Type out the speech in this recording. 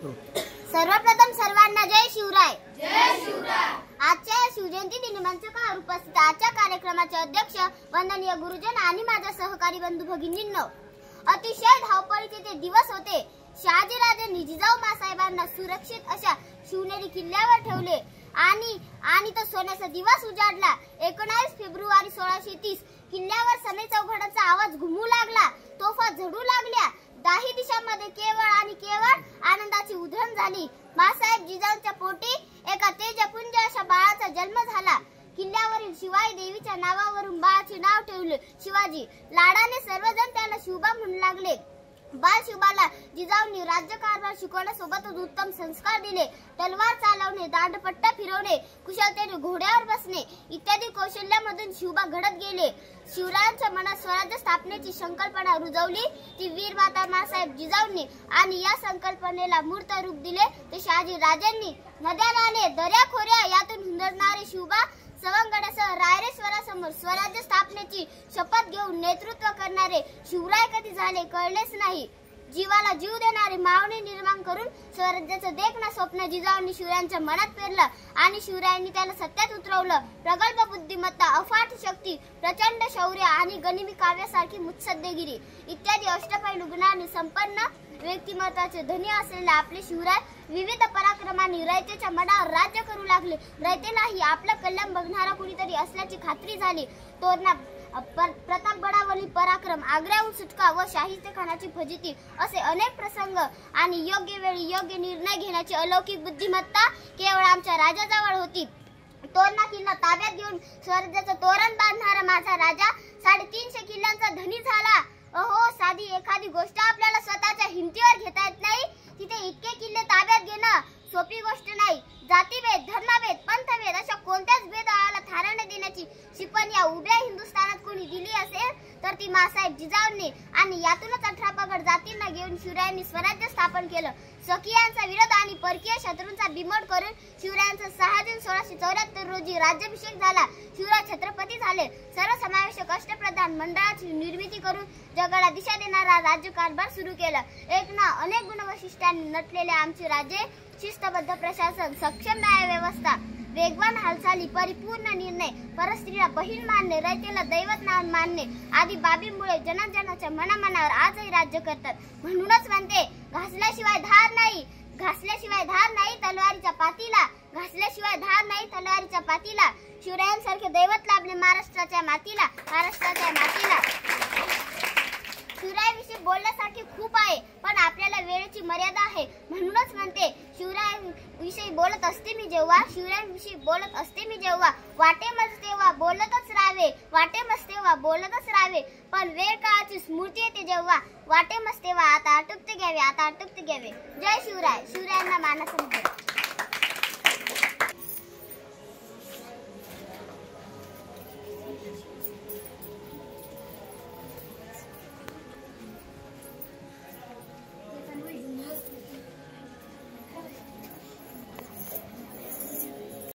सर्वप्रथम सर्वांना जय शिवराय. जय शिवराय. आजच्या शिवजयंती दिनी उपस्थित आजच्या कार्यक्रमाचे अध्यक्ष वंदनीय गुरुजन आणि माझ्या सहकारी बंधू भगिनींनो, अतिशय धावपळीचे ते दिवस होते. शहाजीराजांनी जिजाऊ मासाहेबांना सुरक्षित अशा शिवनेरी किल्ल्यावर ठेवले आणि तो सोन्याचा दिवस उजाडला. 19 फेब्रुवारी 1630 किल्ल्यावर सनई चौघडाचा आवाज घुमू लागला, तोफा झडू लागल्या. दाही दिशांमध्ये केवळ आणि केवळ आनंदाची उधळण झाली. मासाहेब जिजाऊंच्या पोटी एका तेजपुंज अशा बाळाचा जन्म झाला. किल्ल्यावरील शिवाई देवीच्या नावावरून बाळाचे नाव ठेवले शिवाजी. लाडाने सर्वजण त्याला शिवबा म्हणू लागले. बाळ शिवबाला जिजाऊंनी राज्यकारभार शिकवण्यासोबतच उत्तम संस्कार दिले. तलवार चालवणे, दांडपट्टा फिरवणे, कुशलतेने घोड्यावर बसणे इत्यादी कौशल्यामधून शिवबा घडत गेले. शिवरायांच्या मनात स्वराज्य स्थापनेची संकल्पना रुजवली ती वीर माता मासाहेब जिजाऊंनी आणि या संकल्पनेला मूर्त रूप दिले ते शहाजी राजांनी. नद्या नाले दर्या खोऱ्या यातून हुंदडणारे शिवबा सवंगड्यासह रायरेश्वरासमोर स्वराज्य स्थापनेची शपथ घेऊन नेतृत्व करणारे शिवराय कधी झाले कळलेच नाही. जीवाला जीव देणारे मावणे निर्माण करून स्वराज्याचं देखणं स्वप्न जिजाऊंनी शिवरायांच्या मनात पेरलं आणि शिवरायांनी त्याला सत्यात उतरवलं. प्रगल्भ बुद्धिमत्ता, अफाट शक्ती, प्रचंड शौर्य आणि गनिमी काव्यासारखी मुत्सद्देगिरी इत्यादी अष्टपैलू गुणांनी संपन्न व्यक्तिमत्वाचे धनी असलेले आपले शिवराय विविध पराक्रमांनी रयतेच्या मनावर राज्य करू लागले. रयतेलाही आपलं कल्याण बघणारा कुणीतरी असल्याची खात्री झाली. तोरणा प्रतापगडावरील पराक्रम, आग्र्याहून सुटका व शाहिस्तेखानाची फजिती असे अनेक प्रसंग आणि योग्य वेळी योग्य निर्णय घेण्याची अलौकिक बुद्धिमत्ता केवळ आमच्या राजाजवळ होती. तोरणा किल्ला ताब्यात घेऊन स्वराज्याचं तोरण बांधणारा माझा राजा 350 किल्ल्यांचा धनी झाला. अहो, साधी एखादी गोष्ट आपल्याला स्वतःच्या हिमतीवर घेता येत नाही, तिथे इतके किल्ले ताब्यात घेणं सोपी गोष्ट नाही. जातीभेद, धर्मभेद, पंथभेद अशा कोणत्याच भेदाला थारा देण्याची शिकवण या उभ्या हिंदुस्थानात कोणी दिली असेल तर ती मासाहेब जिजाऊंनी आणि यातूनच 18 पगड जातींना घेऊन शिवरायांनी स्वराज्य स्थापन केलं. स्वकीयांचा विरोध आणि परकीय शत्रूंचा बिमोड करून शिवरायांचा 6 जून 1674 रोजी राज्याभिषेक झाला. शिवराय छत्रपती झाले. सर्वसमावेशक अष्टप्रधान मंडळाची निर्मिती करून जगाला दिशा देणारा राज्यकारभार सुरू केला. एक ना अनेक गुणवैशिष्ट्यांनी नटलेले आमचे राज्य, शिस्तबद्ध प्रशासन, सक्षम न्यायव्यवस्था, वेगवान हालचाली, परिपूर्ण निर्णय, परस्त्रीला बहीण मानणे, रयतेला दैवत मानणे आदी बाबींमुळे जनजनाच्या मनामनावर आजही राज्य करतात. म्हणूनच म्हणते, घासल्याशिवाय धार नाही, घासल्याशिवाय धार नाही तलवारीच्या पातीला, घासल्याशिवाय धार नाही तलवारीच्या पातीला. शिवरायांसारखे दैवत लाभले महाराष्ट्राच्या मातीला, महाराष्ट्राच्या मातीला. शिवरायांविषयी बोलण्यासारखे खूप आहे, पण आपल्याला वेळेची मर्यादा आहे. म्हणूनच म्हणते, शिवरायांविषयी बोलत असते मी जेव्हा, शिवरायांविषयी बोलत असते मी जेव्हा, वाटेमच तेव्हा बोलतच राहावे, वाटेमच तेव्हा बोलतच राहावे. पण वेळ काळाची स्मृती येते जेव्हा, वाटेमच तेव्हा आता आटोपते घ्यावे, आता आटोपते घ्यावे. जय शिवराय. शिवरायांना मानाचा